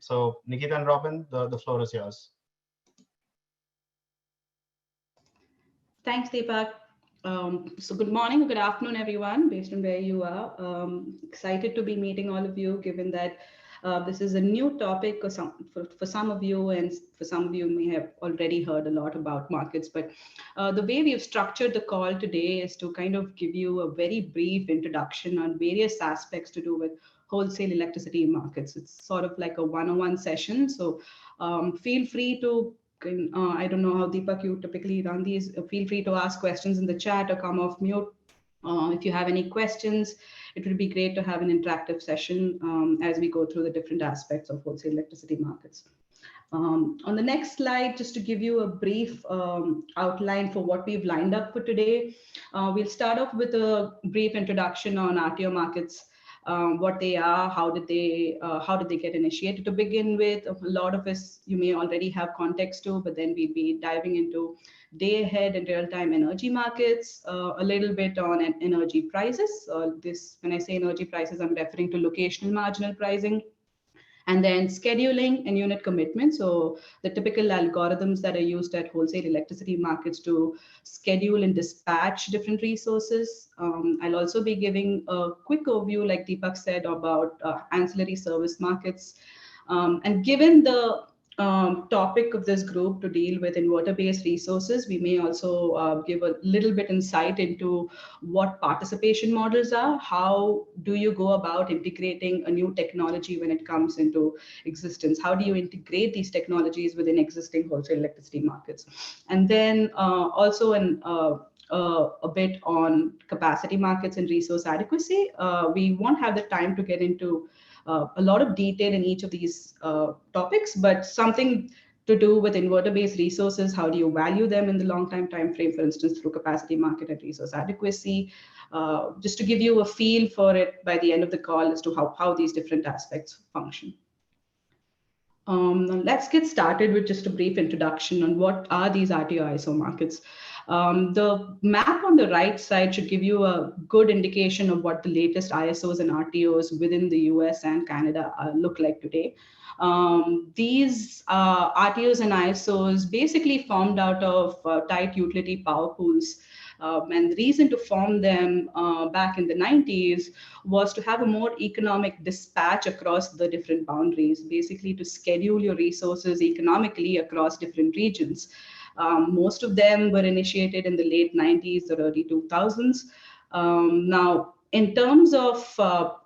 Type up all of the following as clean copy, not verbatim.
So Nikita and Robin, the floor is yours. Thanks, Deepak. So good morning or good afternoon, everyone, based on where you are. Excited to be meeting all of you, given that this is a new topic for some of you, and for some of you may have already heard a lot about markets. But the way we have structured the call today is to kind of give you a very brief introduction on various aspects to do with wholesale electricity markets. It's sort of like a one-on-one session. So feel free to I don't know how Deepak you typically run these. Feel free to ask questions in the chat or come off mute. If you have any questions, it would be great to have an interactive session as we go through the different aspects of wholesale electricity markets. On the next slide, just to give you a brief outline for what we've lined up for today, we'll start off with a brief introduction on RTO markets. What they are, how did they get initiated to begin with. A lot of us you may already have context to, but then we'll be diving into day ahead and real-time energy markets, a little bit on energy prices. When I say energy prices, I'm referring to locational marginal pricing. And then scheduling and unit commitment. So the typical algorithms that are used at wholesale electricity markets to schedule and dispatch different resources. I'll also be giving a quick overview, like Deepak said, about ancillary service markets. And given the topic of this group to deal with inverter-based resources, we may also give a little bit insight into what participation models are. How do you go about integrating a new technology when it comes into existence? How do you integrate these technologies within existing wholesale electricity markets? And then also a bit on capacity markets and resource adequacy. We won't have the time to get into a lot of detail in each of these topics, but something to do with inverter-based resources. How do you value them in the long-time time frame, for instance, through capacity market and resource adequacy? Just to give you a feel for it by the end of the call as to how these different aspects function. Let's get started with just a brief introduction on what are these RTO ISO markets. The map on the right side should give you a good indication of what the latest ISOs and RTOs within the US and Canada look like today. These RTOs and ISOs basically formed out of tight utility power pools. And the reason to form them back in the 90s was to have a more economic dispatch across the different boundaries, basically to schedule your resources economically across different regions. Most of them were initiated in the late 90s or early 2000s. Now, in terms of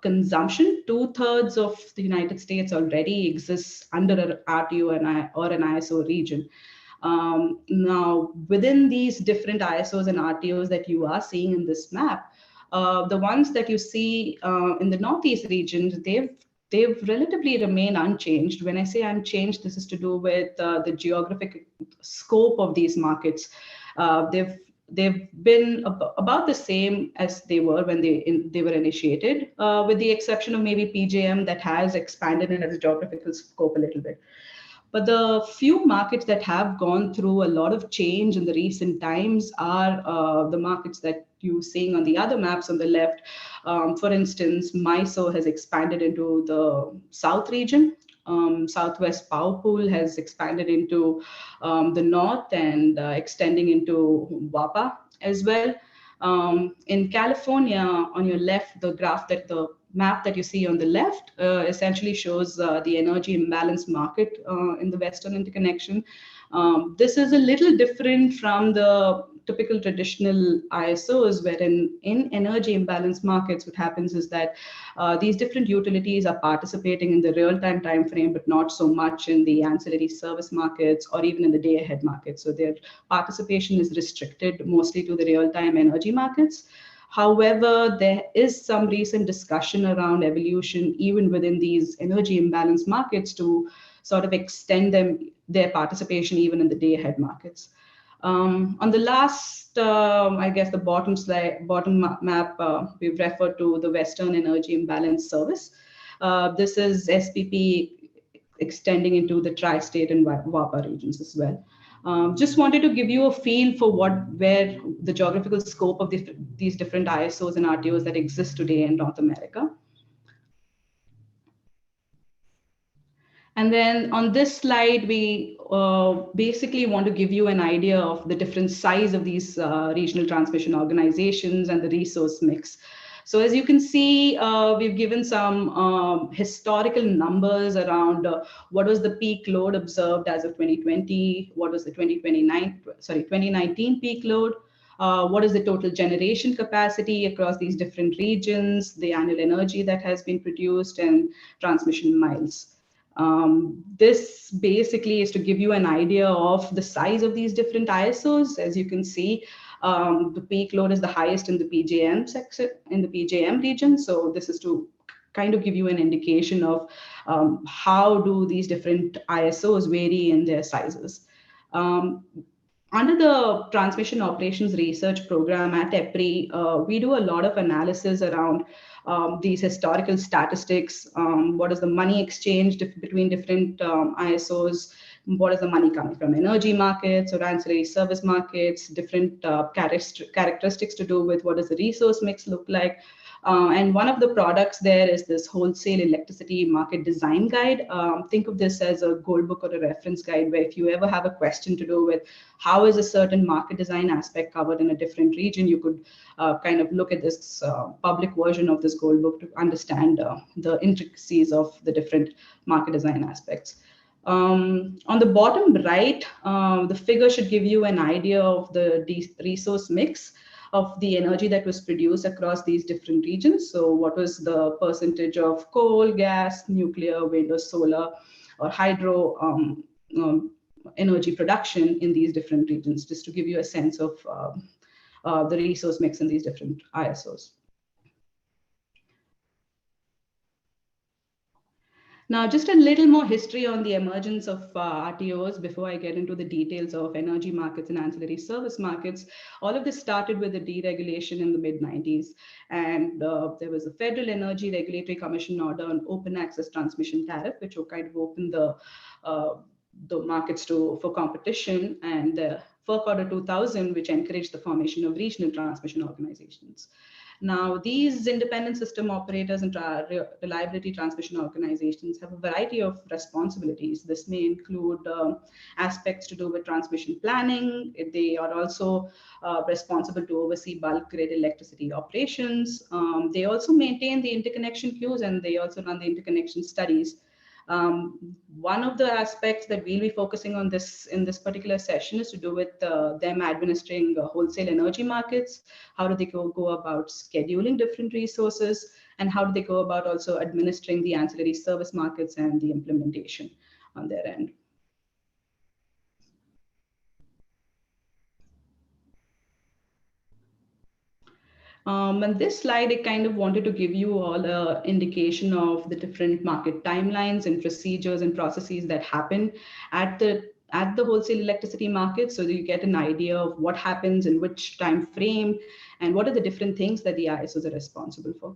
consumption, 2/3 of the United States already exists under an RTO or an ISO region. Now, within these different ISOs and RTOs that you are seeing in this map, the ones that you see in the Northeast region, they've relatively remained unchanged. When I say unchanged, this is to do with the geographic scope of these markets. They've been about the same as they were when they were initiated, with the exception of maybe PJM that has expanded in its geographical scope a little bit. But the few markets that have gone through a lot of change in the recent times are the markets that you're seeing on the other maps on the left. For instance, MISO has expanded into the South region. Southwest Power Pool has expanded into the north and extending into WAPA as well. In California, on your left, the map that you see on the left essentially shows the energy imbalance market in the Western interconnection. This is a little different from the typical traditional ISOs, wherein in energy imbalance markets, what happens is that these different utilities are participating in the real-time time frame, but not so much in the ancillary service markets or even in the day-ahead market. So their participation is restricted mostly to the real-time energy markets. However, there is some recent discussion around evolution even within these energy imbalance markets to sort of extend their participation even in the day-ahead markets. On the last, I guess the bottom map, we've referred to the Western Energy Imbalance Service. This is SPP extending into the tri-state and WAPA regions as well. Just wanted to give you a feel for where the geographical scope of these different ISOs and RTOs that exist today in North America. And then on this slide, we basically want to give you an idea of the different size of these regional transmission organizations and the resource mix. So as you can see, we've given some historical numbers around what was the peak load observed as of 2020, what was the 2019 peak load, what is the total generation capacity across these different regions, the annual energy that has been produced, and transmission miles. This basically is to give you an idea of the size of these different ISOs. As you can see, the peak load is the highest in the PJM section, in the PJM region. So this is to kind of give you an indication of how do these different ISOs vary in their sizes. Under the Transmission Operations Research Program at EPRI, we do a lot of analysis around these historical statistics. What is the money exchanged between different ISOs? What is the money coming from energy markets or ancillary service markets? Different characteristics to do with what does the resource mix look like? And one of the products there is this wholesale electricity market design guide. Think of this as a gold book or a reference guide, where if you ever have a question to do with how is a certain market design aspect covered in a different region, you could kind of look at this public version of this gold book to understand the intricacies of the different market design aspects. On the bottom right, the figure should give you an idea of the resource mix of the energy that was produced across these different regions. So what was the percentage of coal, gas, nuclear, wind or solar or hydro energy production in these different regions, just to give you a sense of the resource mix in these different ISOs. Now, just a little more history on the emergence of RTOs before I get into the details of energy markets and ancillary service markets. All of this started with the deregulation in the mid-90s. And there was a Federal Energy Regulatory Commission order on open access transmission tariff, which will kind of open the markets for competition, and FERC Order 2000, which encouraged the formation of regional transmission organizations. Now, these independent system operators and reliability transmission organizations have a variety of responsibilities. This may include aspects to do with transmission planning. They are also responsible to oversee bulk grid electricity operations. They also maintain the interconnection queues, and they also run the interconnection studies. One of the aspects that we'll be focusing on in this particular session is to do with them administering wholesale energy markets. How do they go about scheduling different resources, and how do they go about also administering the ancillary service markets and the implementation on their end? And this slide, I kind of wanted to give you all an indication of the different market timelines and procedures and processes that happen at the wholesale electricity market, so that you get an idea of what happens in which time frame and what are the different things that the ISOs are responsible for.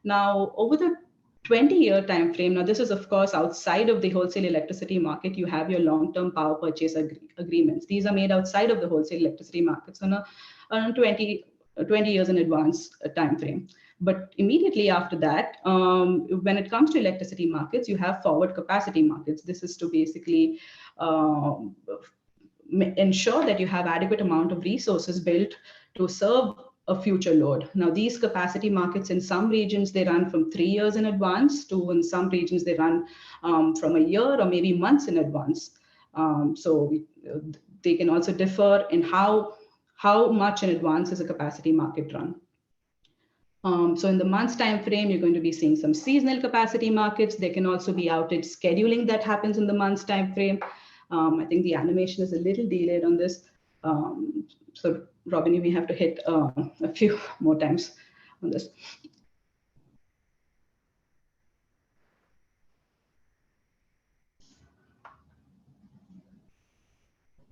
Now, over the 20-year time frame, now this is of course outside of the wholesale electricity market, you have your long-term power purchase agreements. These are made outside of the wholesale electricity markets on a 20 years in advance time frame. But immediately after that, when it comes to electricity markets, you have forward capacity markets. This is to basically ensure that you have adequate amount of resources built to serve a future load. Now, these capacity markets in some regions, they run from 3 years in advance to in some regions, they run from a year or maybe months in advance. They can also differ in how much in advance is a capacity market run. So in the months time frame, you're going to be seeing some seasonal capacity markets. There can also be outage scheduling that happens in the months time frame. I think the animation is a little delayed on this. So Robin, you may have to hit a few more times on this.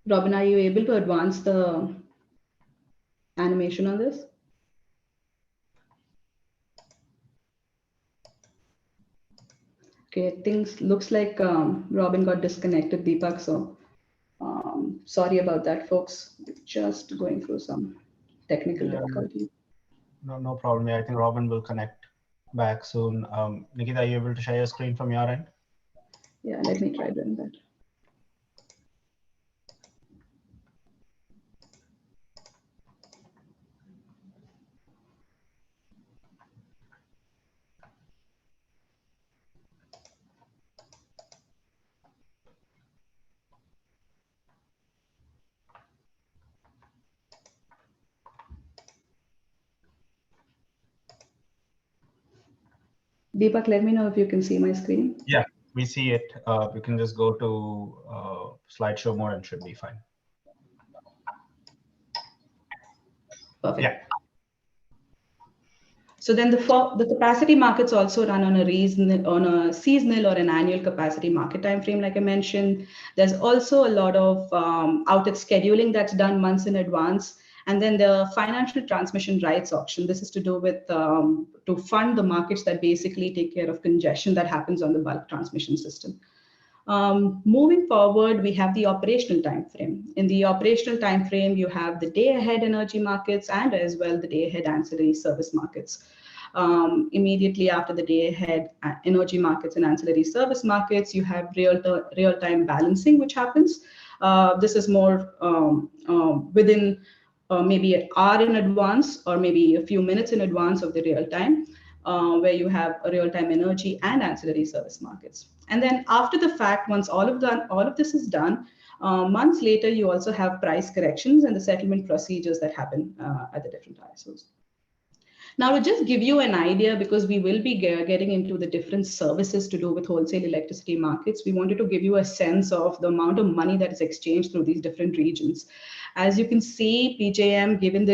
Robin, are you able to advance the animation on this? Okay, things looks like Robin got disconnected, Deepak. So sorry about that, folks. Just going through some technical difficulty. No problem. Yeah, I think Robin will connect back soon. Nikita, are you able to share your screen from your end? Yeah, let me try doing that. Deepak, let me know if you can see my screen. Yeah, we see it. You can just go to slideshow mode and should be fine. Perfect. Yeah. So then the capacity markets also run on a seasonal or an annual capacity market time frame, like I mentioned. There's also a lot of outage scheduling that's done months in advance. And then the financial transmission rights auction. This is to do with to fund the markets that basically take care of congestion that happens on the bulk transmission system. Moving forward, we have the operational time frame. In the operational time frame, you have the day-ahead energy markets and as well the day-ahead ancillary service markets. Immediately after the day-ahead energy markets and ancillary service markets, you have real-time balancing, which happens. This is more within maybe an hour in advance or maybe a few minutes in advance of the real time. Where you have a real-time energy and ancillary service markets. And then after the fact, once all of this is done, months later, you also have price corrections and the settlement procedures that happen at the different ISOs. Now, to just give you an idea, because we will be getting into the different services to do with wholesale electricity markets, we wanted to give you a sense of the amount of money that is exchanged through these different regions. As you can see, PJM, given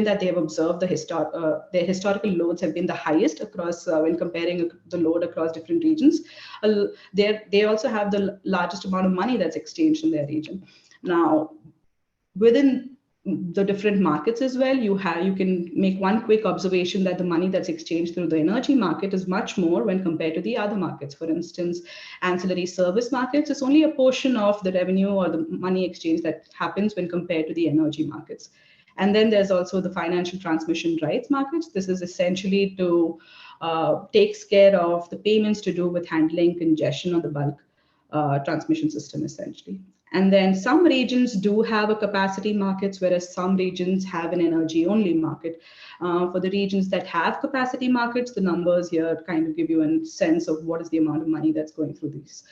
that they have observed their historical loads have been the highest across when comparing the load across different regions, they also have the largest amount of money that's exchanged in their region. Now, within the different markets as well, you can make one quick observation that the money that's exchanged through the energy market is much more when compared to the other markets. For instance, ancillary service markets is only a portion of the revenue or the money exchange that happens when compared to the energy markets. And then there's also the financial transmission rights markets. This is essentially to takes care of the payments to do with handling congestion on the bulk transmission system, essentially. And then some regions do have a capacity markets, whereas some regions have an energy only market. For the regions that have capacity markets, the numbers here kind of give you a sense of what is the amount of money that's going through these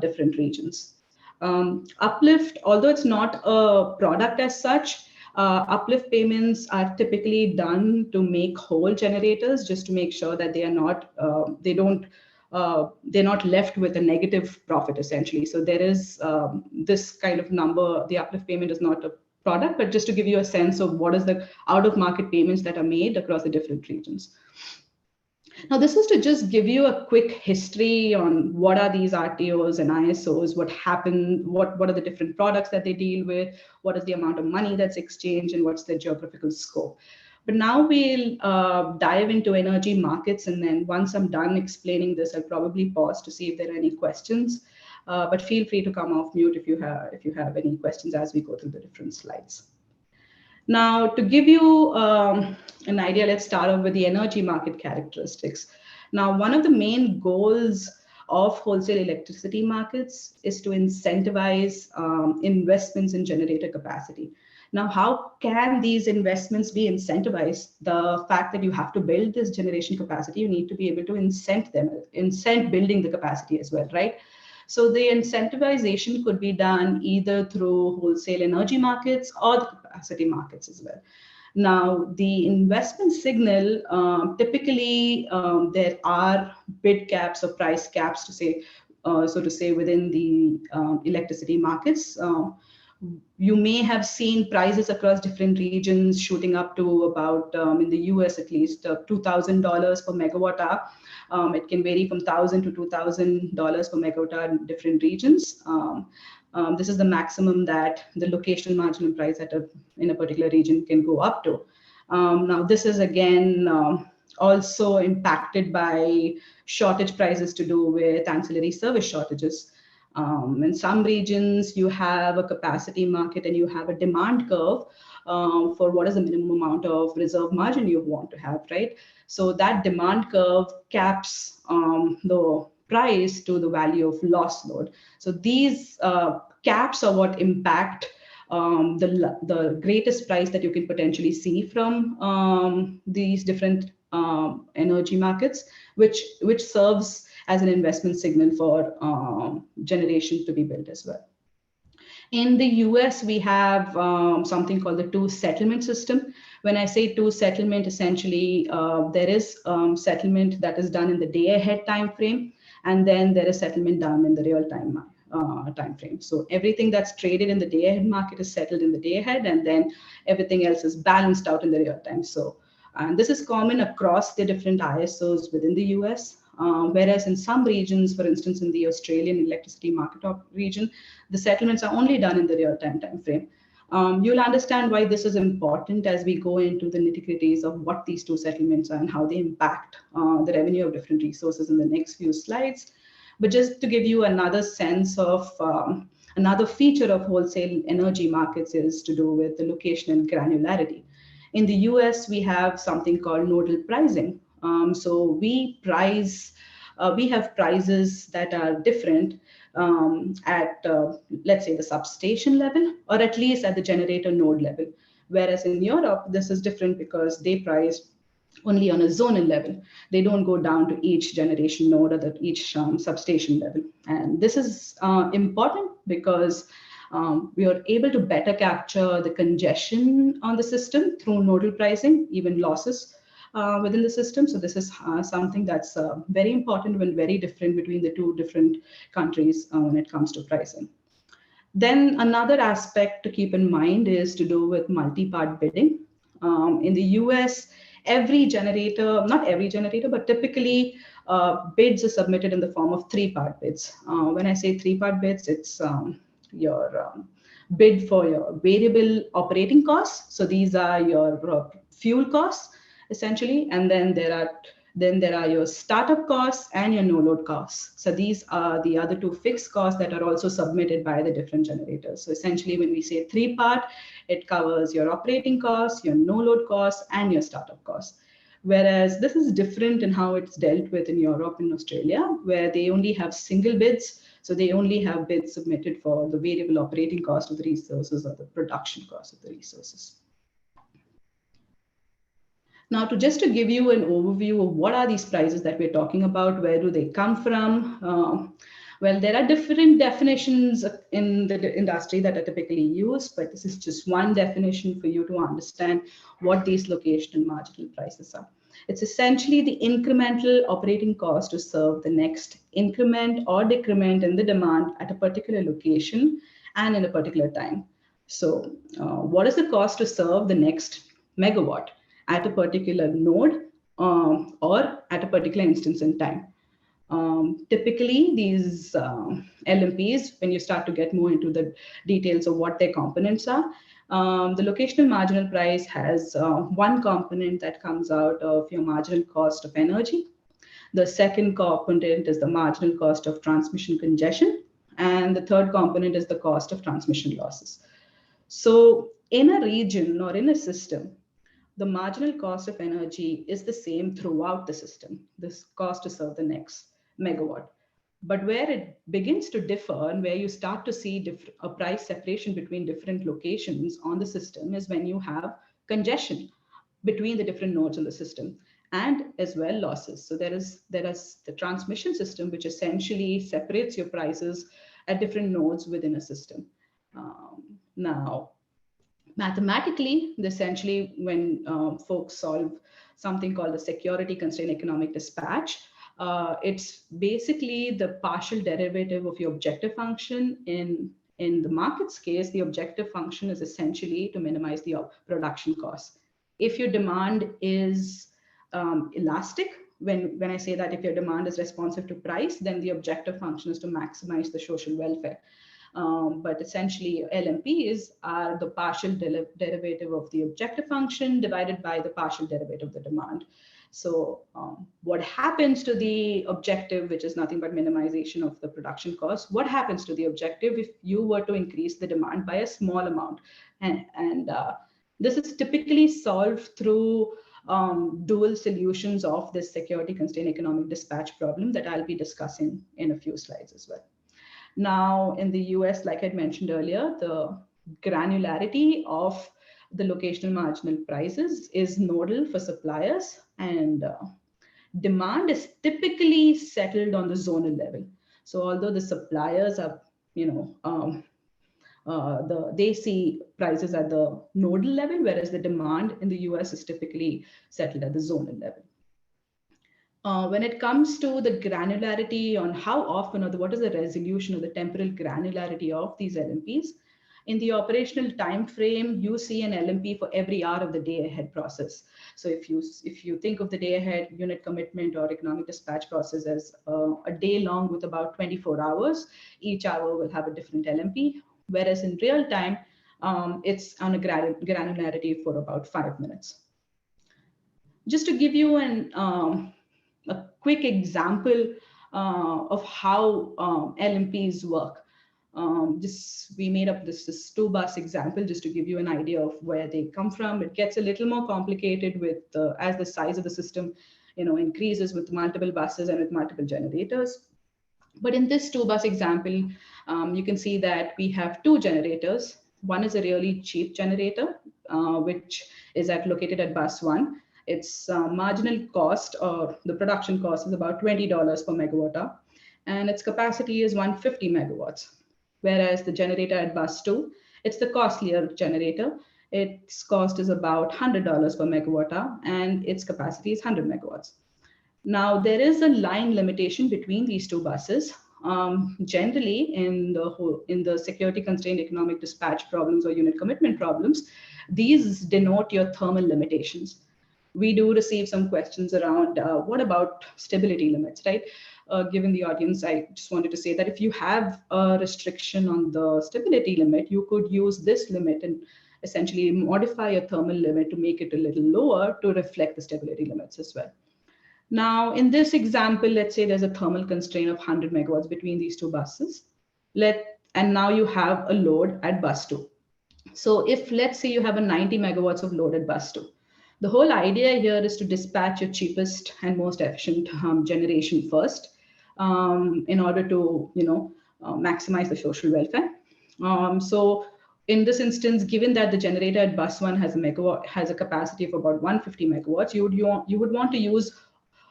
different regions. Uplift, although it's not a product as such, uplift payments are typically done to make whole generators, just to make sure that they are not, they're not left with a negative profit, essentially. So there is this kind of number. The uplift payment is not a product, but just to give you a sense of what is the out-of-market payments that are made across the different regions. Now, this is to just give you a quick history on what are these RTOs and ISOs, what happened, what are the different products that they deal with, what is the amount of money that's exchanged, and what's the geographical scope. But now we'll dive into energy markets, and then once I'm done explaining this, I'll probably pause to see if there are any questions. But feel free to come off mute if you have any questions as we go through the different slides. Now, to give you an idea, let's start off with the energy market characteristics. Now, one of the main goals of wholesale electricity markets is to incentivize investments in generator capacity. Now, how can these investments be incentivized? The fact that you have to build this generation capacity, you need to be able to incent building the capacity as well, right? So the incentivization could be done either through wholesale energy markets or the capacity markets as well. Now, the investment signal, typically there are bid caps or price caps to say, so to say, within the electricity markets. You may have seen prices across different regions shooting up to about, in the US at least, $2,000 per megawatt hour. It can vary from $1,000 to $2,000 per megawatt hour in different regions. This is the maximum that the locational marginal price in a particular region can go up to. Now, this is again also impacted by shortage prices to do with ancillary service shortages. In some regions, you have a capacity market and you have a demand curve for what is the minimum amount of reserve margin you want to have, right? So that demand curve caps the price to the value of loss load. So these caps are what impact the greatest price that you can potentially see from these different energy markets, which serves as an investment signal for generation to be built as well. In the US, we have something called the two settlement system. When I say two settlement, essentially there is settlement that is done in the day ahead time frame, and then there is settlement done in the real time time frame. So everything that's traded in the day ahead market is settled in the day ahead, and then everything else is balanced out in the real time. So, and this is common across the different ISOs within the US. Whereas in some regions, for instance, in the Australian electricity market region, the settlements are only done in the real-time time frame. You'll understand why this is important as we go into the nitty-gritties of what these two settlements are and how they impact the revenue of different resources in the next few slides. But just to give you another sense of another feature of wholesale energy markets is to do with the locational granularity. In the US, we have something called nodal pricing. So we have prices that are different at, let's say, the substation level, or at least at the generator node level. Whereas in Europe, this is different because they price only on a zonal level. They don't go down to each generation node or each substation level. And this is important because we are able to better capture the congestion on the system through nodal pricing, even losses within the system. So this is something that's very important and very different between the two different countries when it comes to pricing. Then another aspect to keep in mind is to do with multi-part bidding. In the US, every generator, not every generator, but typically bids are submitted in the form of three-part bids. When I say three-part bids, it's your bid for your variable operating costs. So these are your fuel costs, essentially, and then there are your startup costs and your no-load costs. So these are the other two fixed costs that are also submitted by the different generators. So essentially, when we say three-part, it covers your operating costs, your no-load costs, and your startup costs. Whereas this is different in how it's dealt with in Europe and Australia, where they only have single bids. So they only have bids submitted for the variable operating cost of the resources or the production cost of the resources. Now, just to give you an overview of what are these prices that we're talking about, where do they come from? Well, there are different definitions in the industry that are typically used, but this is just one definition for you to understand what these locational marginal prices are. It's essentially the incremental operating cost to serve the next increment or decrement in the demand at a particular location and in a particular time. So what is the cost to serve the next megawatt at a particular node or at a particular instance in time? Typically, these LMPs, when you start to get more into the details of what their components are, the locational marginal price has one component that comes out of your marginal cost of energy. The second component is the marginal cost of transmission congestion. And the third component is the cost of transmission losses. So in a region or in a system, the marginal cost of energy is the same throughout the system, this cost to serve the next megawatt. But where it begins to differ and where you start to see a price separation between different locations on the system is when you have congestion between the different nodes in the system, and as well losses. So there is the transmission system, which essentially separates your prices at different nodes within a system. Now, mathematically, essentially, when folks solve something called the security constraint economic dispatch, it's basically the partial derivative of your objective function. In the market's case, the objective function is essentially to minimize the production costs. If your demand is elastic, when I say that if your demand is responsive to price, then the objective function is to maximize the social welfare. But essentially, LMPs are the partial derivative of the objective function divided by the partial derivative of the demand. So what happens to the objective, which is nothing but minimization of the production cost, what happens to the objective if you were to increase the demand by a small amount? And this is typically solved through dual solutions of this security constrained economic dispatch problem that I'll be discussing in a few slides as well. Now, in the US, like I mentioned earlier, the granularity of the locational marginal prices is nodal for suppliers, and demand is typically settled on the zonal level. So although the suppliers are, they see prices at the nodal level, whereas the demand in the US is typically settled at the zonal level. When it comes to the granularity on how often, or what is the resolution or the temporal granularity of these LMPs, in the operational time frame, you see an LMP for every hour of the day ahead process. So if you think of the day ahead unit commitment or economic dispatch process as a day long with about 24 hours, each hour will have a different LMP, whereas in real time, it's on a granularity for about 5 minutes. Just to give you a quick example of how LMPs work. We made up this 2-bus example just to give you an idea of where they come from. It gets a little more complicated with as the size of the system increases with multiple buses and with multiple generators. But in this 2-bus example, you can see that we have 2 generators. One is a really cheap generator, which is located at bus 1. Its marginal cost, or the production cost, is about $20 per megawatt hour, and its capacity is 150 megawatts. Whereas the generator at bus 2, it's the costlier generator. Its cost is about $100 per megawatt hour, and its capacity is 100 megawatts. Now, there is a line limitation between these 2 buses. Generally, in the security constrained economic dispatch problems or unit commitment problems, these denote your thermal limitations. We do receive some questions around what about stability limits, right? Given the audience, I just wanted to say that if you have a restriction on the stability limit, you could use this limit and essentially modify your thermal limit to make it a little lower to reflect the stability limits as well. Now, in this example, let's say there's a thermal constraint of 100 megawatts between these 2 buses. And now you have a load at bus 2. So if, let's say, you have a 90 megawatts of load at bus 2, the whole idea here is to dispatch your cheapest and most efficient generation first in order to maximize the social welfare. So in this instance, given that the generator at bus 1 has a capacity of about 150 megawatts, you would want to use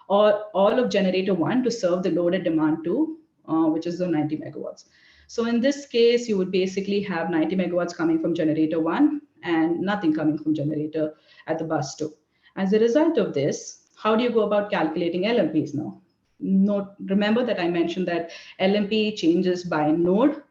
all of generator 1 to serve the loaded demand 2, which is the 90 megawatts. So in this case, you would basically have 90 megawatts coming from generator 1 and nothing coming from generator at the bus 2. As a result of this, how do you go about calculating LMPs now? Remember that I mentioned that LMP changes by node.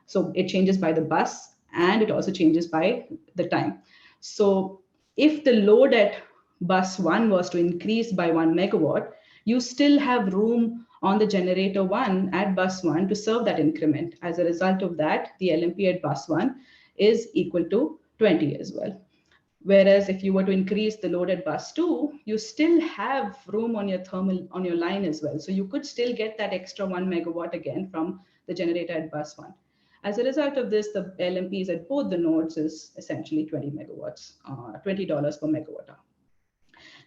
So it changes by the bus, and it also changes by the time. So if the load at bus 1 was to increase by 1 megawatt, you still have room on the generator 1 at bus 1 to serve that increment. As a result of that, the LMP at bus 1 is equal to 20 as well. Whereas if you were to increase the load at bus 2, you still have room on your line as well. So you could still get that extra 1 megawatt again from the generator at bus 1. As a result of this, the LMPs at both the nodes is essentially 20 megawatts, $20 per megawatt hour.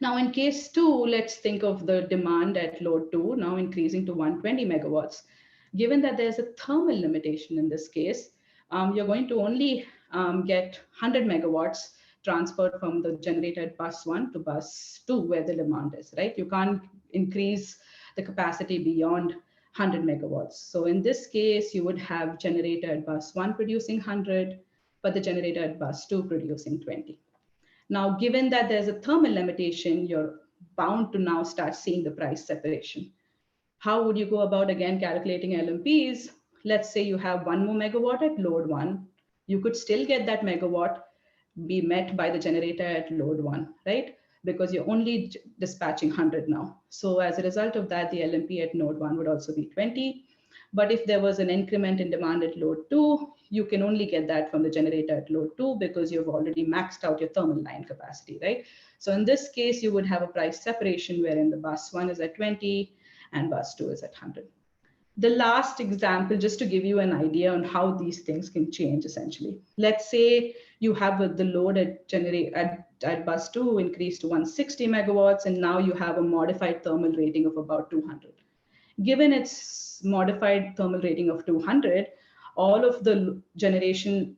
Now in case 2, let's think of the demand at load 2 now increasing to 120 megawatts. Given that there's a thermal limitation in this case, you're going to only get 100 megawatts transferred from the generator at bus 1 to bus 2 where the demand is, right? You can't increase the capacity beyond 100 megawatts. So in this case, you would have generator at bus 1 producing 100, but the generator at bus 2 producing 20. Now, given that there's a thermal limitation, you're bound to now start seeing the price separation. How would you go about, again, calculating LMPs? Let's say you have 1 more megawatt at load 1. You could still get that megawatt be met by the generator at load 1, right? Because you're only dispatching 100 now. So as a result of that, the LMP at node 1 would also be 20. But if there was an increment in demand at load 2, you can only get that from the generator at load 2 because you've already maxed out your thermal line capacity, right? So in this case, you would have a price separation wherein the bus 1 is at 20 and bus 2 is at 100. The last example, just to give you an idea on how these things can change essentially. Let's say you have the load at at bus 2 increased to 160 megawatts, and now you have a modified thermal rating of about 200. Given its modified thermal rating of 200, all of the generation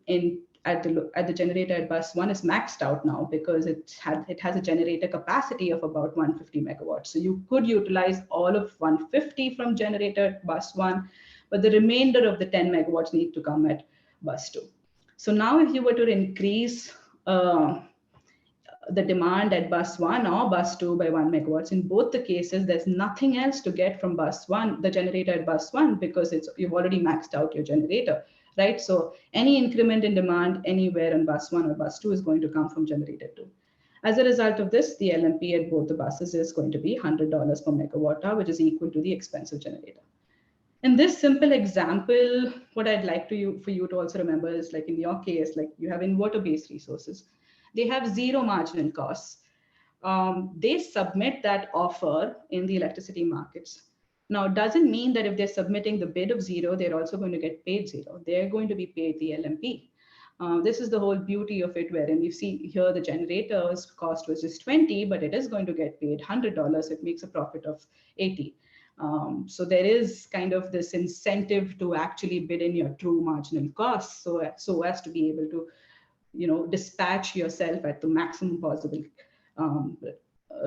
at the generator at bus 1 is maxed out now, because it has a generator capacity of about 150 megawatts. So you could utilize all of 150 from generator at bus 1, but the remainder of the 10 megawatts need to come at bus 2. So now if you were to increase the demand at bus 1 or bus 2 by 1 megawatts, in both the cases, there's nothing else to get from bus 1, the generator at bus 1, because you've already maxed out your generator, right? So any increment in demand anywhere on bus 1 or bus 2 is going to come from generator 2. As a result of this, the LMP at both the buses is going to be $100 per megawatt hour, which is equal to the expensive generator. In this simple example, what I'd like for you to also remember is, like in your case, like you have inverter-based resources. They have zero marginal costs. They submit that offer in the electricity markets. Now, it doesn't mean that if they're submitting the bid of zero, they're also going to get paid zero. They're going to be paid the LMP. This is the whole beauty of it, wherein you see here the generator's cost was just 20, but it is going to get paid $100. It makes a profit of 80. So there is kind of this incentive to actually bid in your true marginal costs, so as to be able to, dispatch yourself at the maximum possible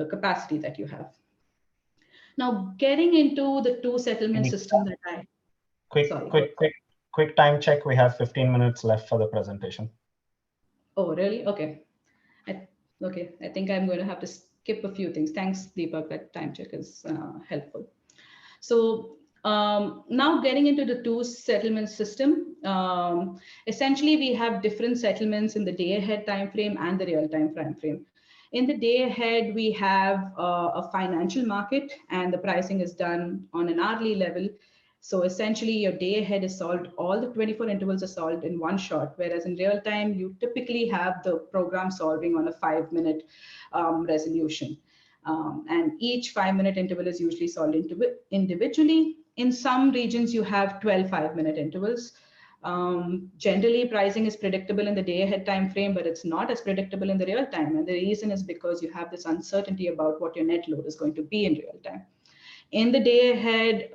capacity that you have. Now, getting into the two settlement system that Quick time check. We have 15 minutes left for the presentation. Oh, really? Okay. I think I'm going to have to skip a few things. Thanks, Deepak. That time check is helpful. So now getting into the two settlement system, essentially we have different settlements in the day ahead time frame and the real time time frame. In the day ahead, we have a financial market, and the pricing is done on an hourly level. So essentially your day ahead is solved, all the 24 intervals are solved in one shot, whereas in real time, you typically have the program solving on a 5-minute resolution. And each 5-minute interval is usually solved individually. In some regions, you have 12 5-minute intervals. Generally, pricing is predictable in the day ahead time frame, but it's not as predictable in the real time. And the reason is because you have this uncertainty about what your net load is going to be in real time. In the day ahead,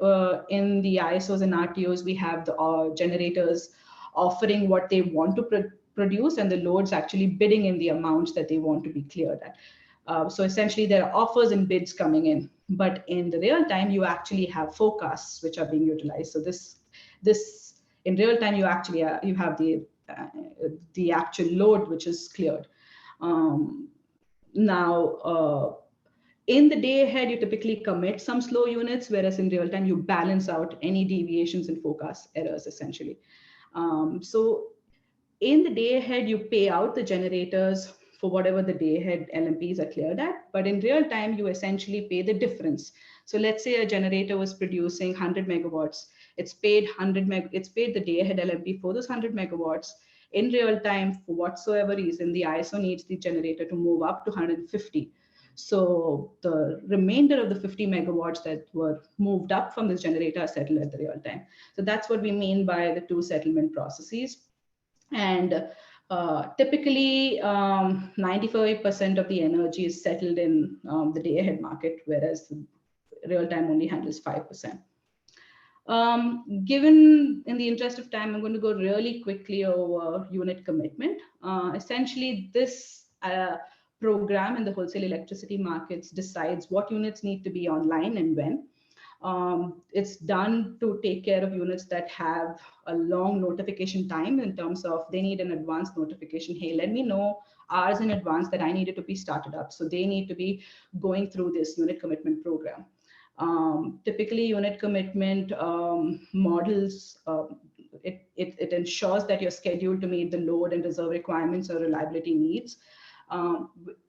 in the ISOs and RTOs, we have the generators offering what they want to produce, and the loads actually bidding in the amounts that they want to be cleared at. So essentially, there are offers and bids coming in. But in the real time, you actually have forecasts which are being utilized. So this in real time, you actually you have the actual load which is cleared. Now, in the day ahead, you typically commit some slow units, whereas in real time, you balance out any deviations in forecast errors, essentially. So in the day ahead, you pay out the generators for whatever the day ahead LMPs are cleared at, but in real time, you essentially pay the difference. So let's say a generator was producing 100 megawatts. It's paid the day ahead LMP for those 100 megawatts. In real time, for whatsoever reason, the ISO needs the generator to move up to 150. So the remainder of the 50 megawatts that were moved up from this generator are settled at the real time. So that's what we mean by the two settlement processes. And typically, 95% of the energy is settled in the day ahead market, whereas the real time only handles 5%. Given in the interest of time, I'm going to go really quickly over unit commitment. Essentially, this program in the wholesale electricity markets decides what units need to be online and when. It's done to take care of units that have a long notification time, in terms of they need an advance notification. Hey, let me know hours in advance that I needed to be started up. So they need to be going through this unit commitment program. Typically, unit commitment models, it ensures that you're scheduled to meet the load and reserve requirements or reliability needs.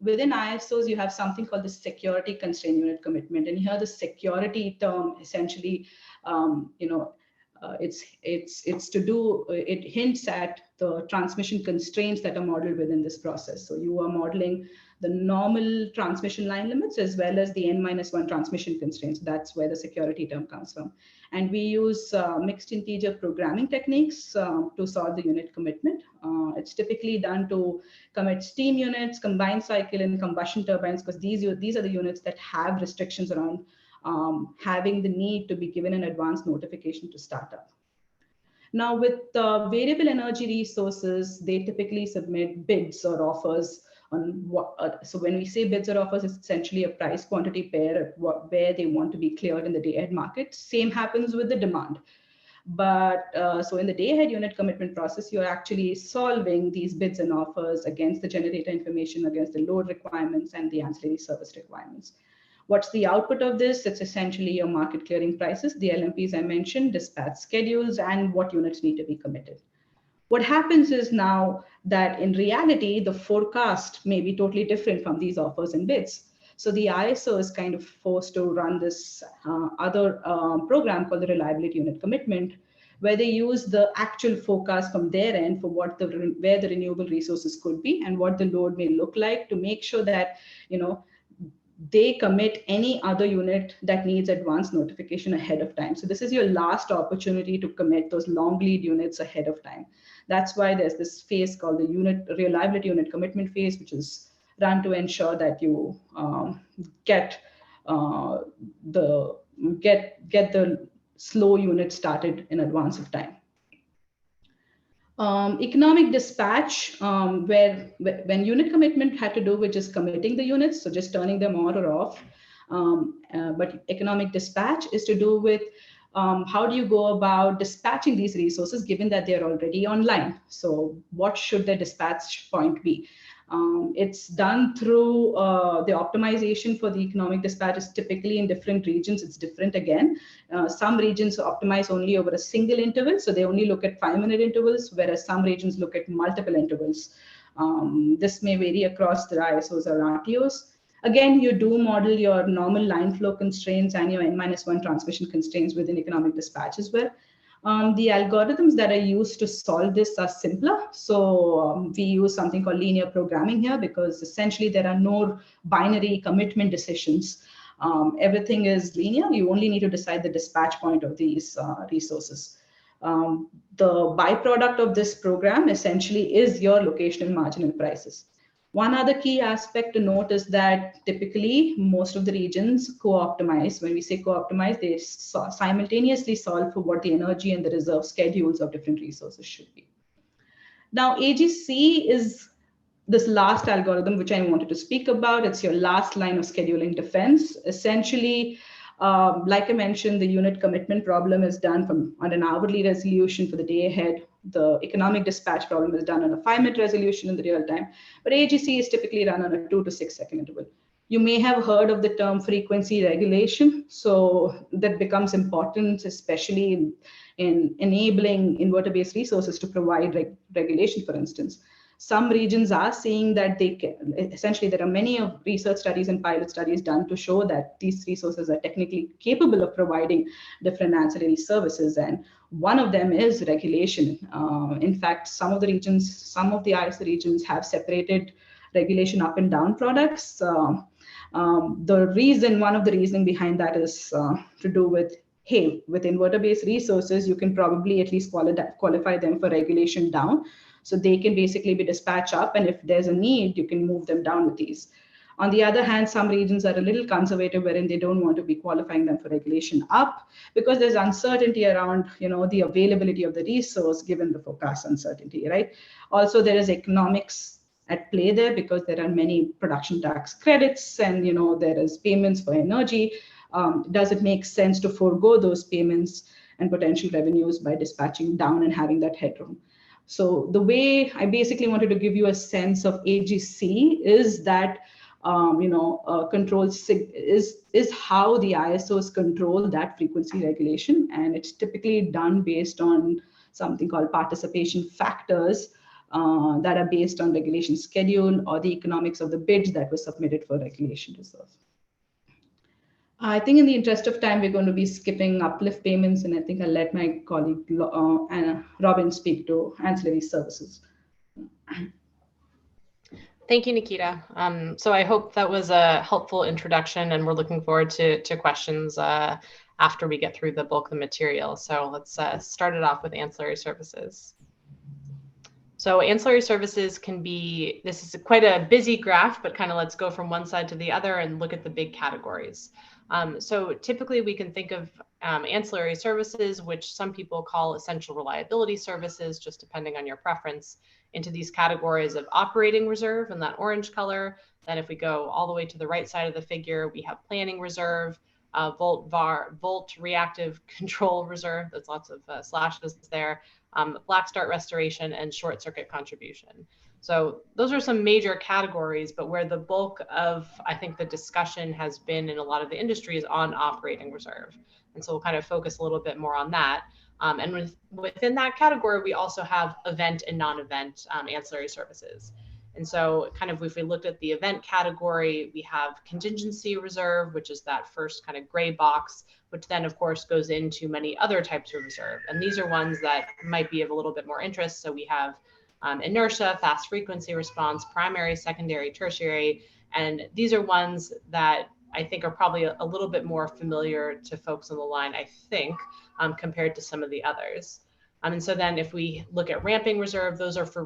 Within ISOs, you have something called the security constraint unit commitment. And here the security term essentially, it's to do, it hints at the transmission constraints that are modeled within this process. So you are modeling the normal transmission line limits as well as the n-1 transmission constraints. That's where the security term comes from. And we use mixed integer programming techniques to solve the unit commitment. It's typically done to commit steam units, combined cycle, and combustion turbines, because these are the units that have restrictions around having the need to be given an advance notification to start up. Now, with variable energy resources, they typically submit bids or offers on what. So when we say bids or offers, it's essentially a price quantity pair where they want to be cleared in the day-ahead market. Same happens with the demand. But so in the day-ahead unit commitment process, you're actually solving these bids and offers against the generator information, against the load requirements and the ancillary service requirements. What's the output of this? It's essentially your market clearing prices, the LMPs I mentioned, dispatch schedules, and what units need to be committed. What happens is now that in reality, the forecast may be totally different from these offers and bids. So the ISO is kind of forced to run this other program called the reliability unit commitment, where they use the actual forecast from their end for where the renewable resources could be and what the load may look like, to make sure that, you know, they commit any other unit that needs advance notification ahead of time. So this is your last opportunity to commit those long lead units ahead of time. That's why there's this phase called the reliability unit commitment phase, which is run to ensure that you get the slow unit started in advance of time. Economic dispatch, where when unit commitment had to do with just committing the units, so just turning them on or off. But economic dispatch is to do with how do you go about dispatching these resources given that they're already online. So what should the dispatch point be? It's done through the optimization for the economic dispatch is typically in different regions. It's different again. Some regions optimize only over a single interval, so they only look at 5-minute intervals, whereas some regions look at multiple intervals. This may vary across the ISOs or RTOs. Again, you do model your normal line flow constraints and your n-1 transmission constraints within economic dispatch as well. The algorithms that are used to solve this are simpler. So we use something called linear programming here, because essentially there are no binary commitment decisions. Everything is linear. You only need to decide the dispatch point of these resources. The byproduct of this program essentially is your locational marginal prices. One other key aspect to note is that typically most of the regions co-optimize. When we say co-optimize, they simultaneously solve for what the energy and the reserve schedules of different resources should be. Now, AGC is this last algorithm which I wanted to speak about. It's your last line of scheduling defense. Essentially, like I mentioned, the unit commitment problem is done on an hourly resolution for the day ahead. The economic dispatch problem is done on a 5-minute resolution in the real time, but AGC is typically run on a 2 to 6 second interval. You may have heard of the term frequency regulation. So that becomes important, especially in enabling inverter-based resources to provide regulation, for instance. Some regions are seeing that they can, essentially there are many of research studies and pilot studies done to show that these resources are technically capable of providing different ancillary services. And one of them is regulation. In fact, some of the ISO regions have separated regulation up and down products. One of the reasoning behind that is to do with, hey, with inverter-based resources, you can probably at least qualify them for regulation down. So they can basically be dispatched up, and if there's a need, you can move them down with these. On the other hand, some regions are a little conservative, wherein they don't want to be qualifying them for regulation up because there's uncertainty around, the availability of the resource given the forecast uncertainty, right? Also, there is economics at play there because there are many production tax credits and, there is payments for energy. Does it make sense to forego those payments and potential revenues by dispatching down and having that headroom? So the way I basically wanted to give you a sense of AGC is that control is how the ISOs control that frequency regulation, and it's typically done based on something called participation factors that are based on regulation schedule or the economics of the bids that were submitted for regulation reserve. I think in the interest of time, we're going to be skipping uplift payments, and I think I'll let my colleague Robin speak to ancillary services. Thank you, Nikita. So I hope that was a helpful introduction, and we're looking forward to questions after we get through the bulk of the material. So let's start it off with ancillary services. So ancillary services can be, this is quite a busy graph, but kind of let's go from one side to the other and look at the big categories. So typically we can think of ancillary services, which some people call essential reliability services, just depending on your preference, into these categories of operating reserve in that orange color. Then if we go all the way to the right side of the figure, we have planning reserve, volt reactive control reserve, there's lots of slashes there, black start restoration, and short circuit contribution. So those are some major categories, but where the bulk of, I think, the discussion has been in a lot of the industries on operating reserve. And so we'll kind of focus a little bit more on that. And within that category, we also have event and non-event ancillary services. And so kind of if we looked at the event category, we have contingency reserve, which is that first kind of gray box, which then of course goes into many other types of reserve. And these are ones that might be of a little bit more interest. So we have inertia, fast frequency response, primary, secondary, tertiary. And these are ones that I think are probably a little bit more familiar to folks on the line, I think, compared to some of the others. And so then if we look at ramping reserve, those are for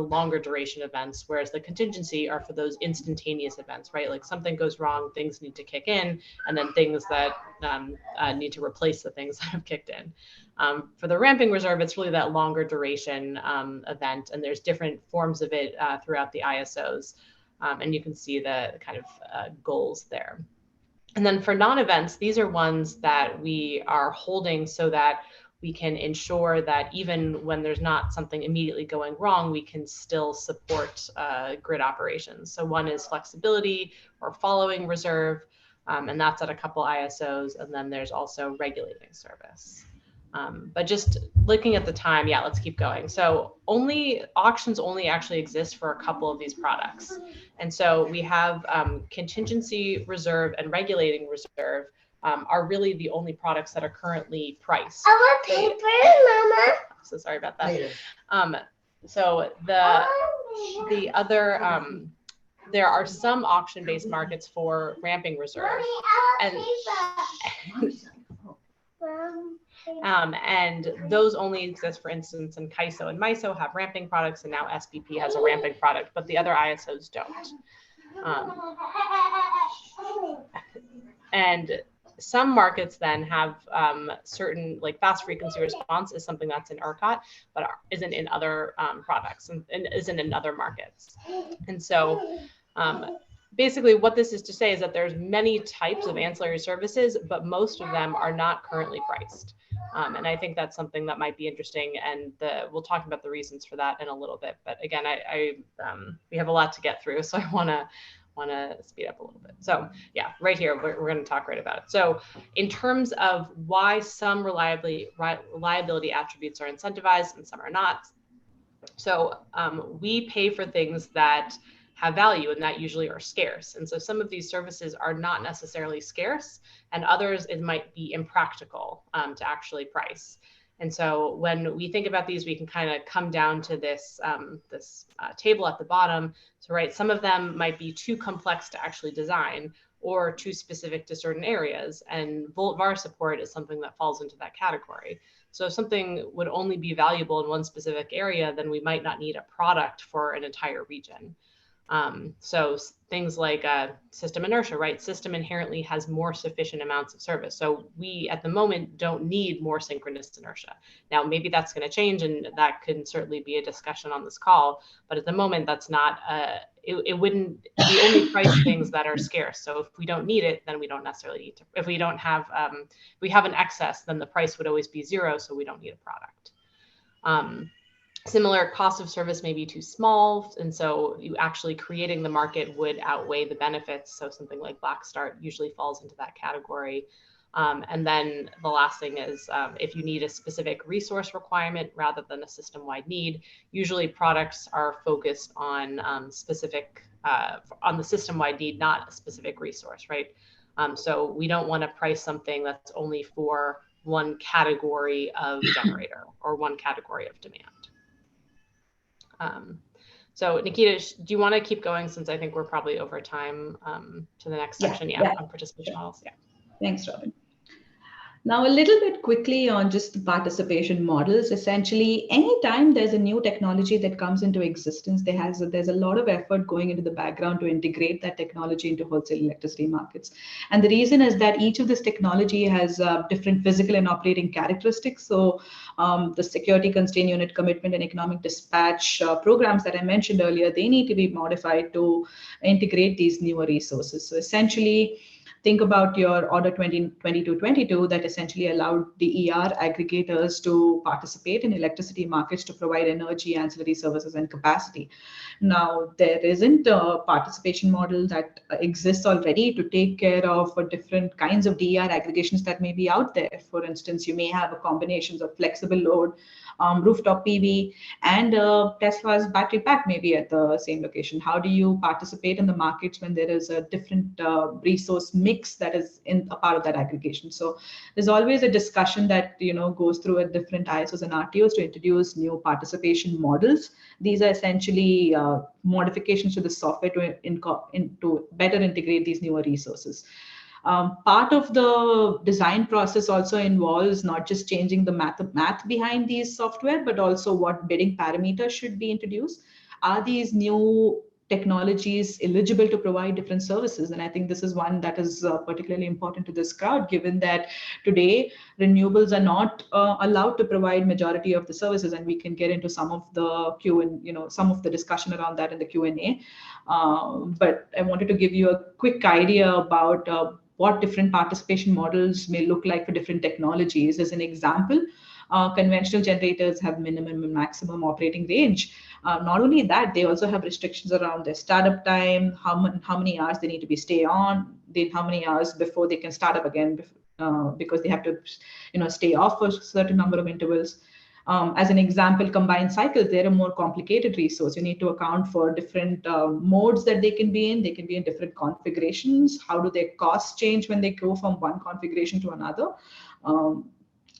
longer duration events, whereas the contingency are for those instantaneous events, right? Like something goes wrong, things need to kick in, and then things that need to replace the things that have kicked in. For the ramping reserve, it's really that longer duration event, and there's different forms of it throughout the ISOs. And you can see the kind of goals there. And then for non-events, these are ones that we are holding so that we can ensure that even when there's not something immediately going wrong, we can still support grid operations. So one is flexibility or following reserve, and that's at a couple ISOs. And then there's also regulating service. But just looking at the time, yeah, let's keep going. So auctions only actually exist for a couple of these products. And so we have contingency reserve and regulating reserve are really the only products that are currently priced. I want paper, Mama. So sorry about that. So the other, there are some auction-based markets for ramping reserve. And those only exist, for instance, in CAISO and MISO have ramping products, and now SPP has a ramping product, but the other ISOs don't. And some markets then have certain, like fast frequency response is something that's in ERCOT, but isn't in other products and isn't in other markets. And so basically what this is to say is that there's many types of ancillary services, but most of them are not currently priced. And I think that's something that might be interesting, and we'll talk about the reasons for that in a little bit. But again, we have a lot to get through, so I want to speed up a little bit. So yeah, right here, we're going to talk right about it. So in terms of why some reliability attributes are incentivized and some are not. So we pay for things that have value, and that usually are scarce. And so some of these services are not necessarily scarce, and others it might be impractical to actually price. And so when we think about these, we can kind of come down to this table at the bottom. So right, some of them might be too complex to actually design or too specific to certain areas. And volt-var support is something that falls into that category. So if something would only be valuable in one specific area, then we might not need a product for an entire region. So things like system inertia, right? System inherently has more sufficient amounts of service. So we, at the moment, don't need more synchronous inertia. Now, maybe that's going to change, and that can certainly be a discussion on this call. But at the moment, that's not, it wouldn't, we only price things that are scarce. So if we don't need it, then we don't necessarily need to. If we don't have, we have an excess, then the price would always be zero. So we don't need a product. Similar cost of service may be too small, and so you actually creating the market would outweigh the benefits. So something like black start usually falls into that category. And then the last thing is if you need a specific resource requirement rather than a system-wide need, usually products are focused on on the system-wide need, not a specific resource, right? So we don't want to price something that's only for one category of generator or one category of demand. So Nikita, do you want to keep going, since I think we're probably over time, to the next section? Yeah, on participation models. Yeah. Thanks, Robin. Now, a little bit quickly on just the participation models. Essentially, anytime there's a new technology that comes into existence, there's a lot of effort going into the background to integrate that technology into wholesale electricity markets. And the reason is that each of this technology has different physical and operating characteristics. So the security constraint unit commitment and economic dispatch programs that I mentioned earlier, they need to be modified to integrate these newer resources. So essentially, think about your Order 2222 that essentially allowed the ER aggregators to participate in electricity markets to provide energy, ancillary services, and capacity. Now, there isn't a participation model that exists already to take care of different kinds of DER aggregations that may be out there. For instance, you may have a combination of flexible load, rooftop PV, and Tesla's battery pack maybe at the same location. How do you participate in the markets when there is a different resource mix that is in a part of that aggregation? So there's always a discussion that goes through at different ISOs and RTOs to introduce new participation models. These are essentially modifications to the software to better integrate these newer resources. Part of the design process also involves not just changing the math behind these software, but also what bidding parameters should be introduced. Are these new technologies eligible to provide different services? And I think this is one that is particularly important to this crowd, given that today renewables are not allowed to provide majority of the services, and we can get into some of the some of the discussion around that in the Q&A. But I wanted to give you a quick idea about what different participation models may look like for different technologies. As an example, conventional generators have minimum and maximum operating range. Not only that, they also have restrictions around their startup time, how many hours they need to stay on, how many hours before they can start up again, because they have to stay off for a certain number of intervals. As an example, combined cycles, they're a more complicated resource. You need to account for different modes that they can be in. They can be in different configurations. How do their costs change when they go from one configuration to another?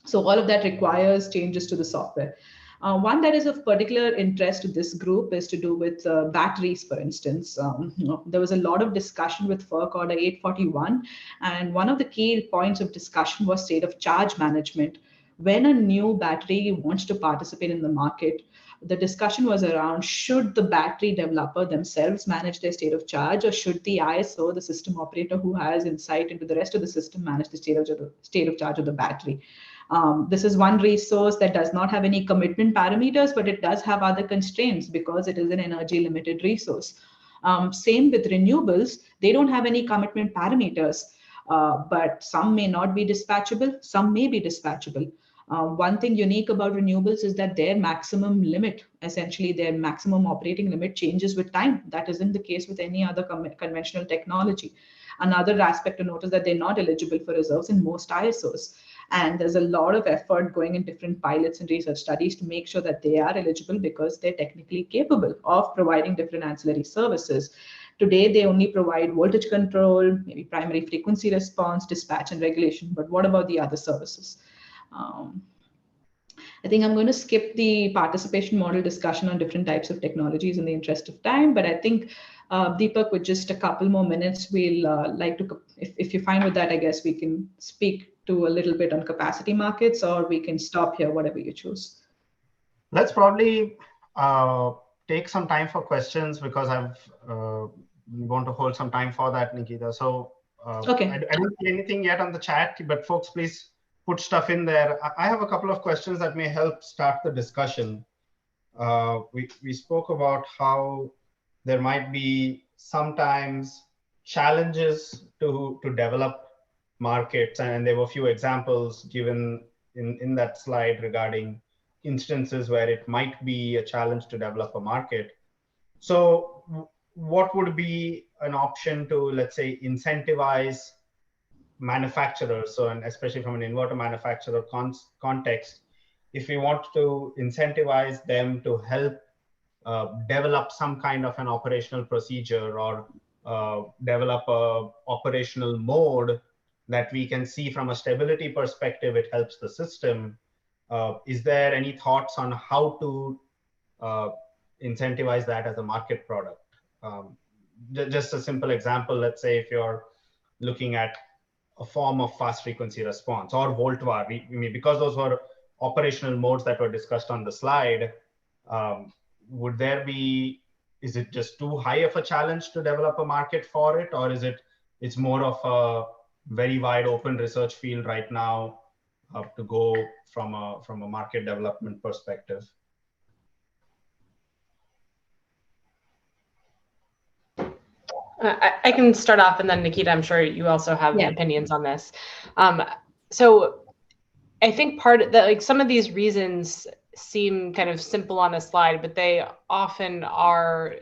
So all of that requires changes to the software. One that is of particular interest to this group is to do with batteries, for instance. There was a lot of discussion with FERC Order 841, and one of the key points of discussion was state of charge management. When a new battery wants to participate in the market, the discussion was around, should the battery developer themselves manage their state of charge, or should the ISO, the system operator who has insight into the rest of the system, manage the state of charge of the battery? This is one resource that does not have any commitment parameters, but it does have other constraints because it is an energy limited resource. Same with renewables, they don't have any commitment parameters, but some may not be dispatchable, some may be dispatchable. One thing unique about renewables is that their maximum limit, essentially their maximum operating limit, changes with time. That isn't the case with any other conventional technology. Another aspect to note is that they're not eligible for reserves in most ISOs. And there's a lot of effort going in different pilots and research studies to make sure that they are eligible because they're technically capable of providing different ancillary services. Today, they only provide voltage control, maybe primary frequency response, dispatch, and regulation. But what about the other services? I think I'm going to skip the participation model discussion on different types of technologies in the interest of time, but I think Deepak, with just a couple more minutes, we'll like to, if you're fine with that, I guess we can speak to a little bit on capacity markets, or we can stop here, whatever you choose. Let's probably take some time for questions, because we want to hold some time for that, Nikita. So okay. I don't see anything yet on the chat, but folks, please put stuff in there. I have a couple of questions that may help start the discussion. We spoke about how there might be sometimes challenges to develop markets, and there were a few examples given in that slide regarding instances where it might be a challenge to develop a market. So what would be an option to, let's say, incentivize manufacturers, so, and especially from an inverter manufacturer context, if we want to incentivize them to help develop some kind of an operational procedure or develop a operational mode that we can see from a stability perspective, it helps the system. Is there any thoughts on how to incentivize that as a market product? Just a simple example, let's say if you're looking at a form of fast frequency response or volt-var, because those were operational modes that were discussed on the slide, would there be, is it just too high of a challenge to develop a market for it, or is it's more of a very wide open research field right now to go from a market development perspective? I can start off, and then Nikita, I'm sure you also have opinions on this. So I think some of these reasons seem kind of simple on a slide, but they often are,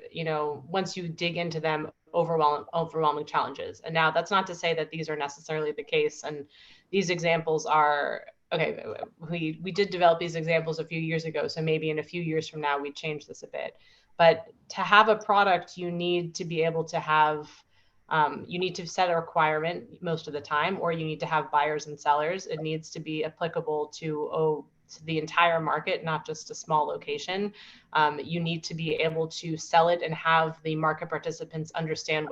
once you dig into them, overwhelming challenges. And now that's not to say that these are necessarily the case. And these examples are, okay, we did develop these examples a few years ago. So maybe in a few years from now, we change this a bit. But to have a product, you need to be able to have, you need to set a requirement most of the time, or you need to have buyers and sellers. It needs to be applicable to the entire market, not just a small location. You need to be able to sell it and have the market participants understand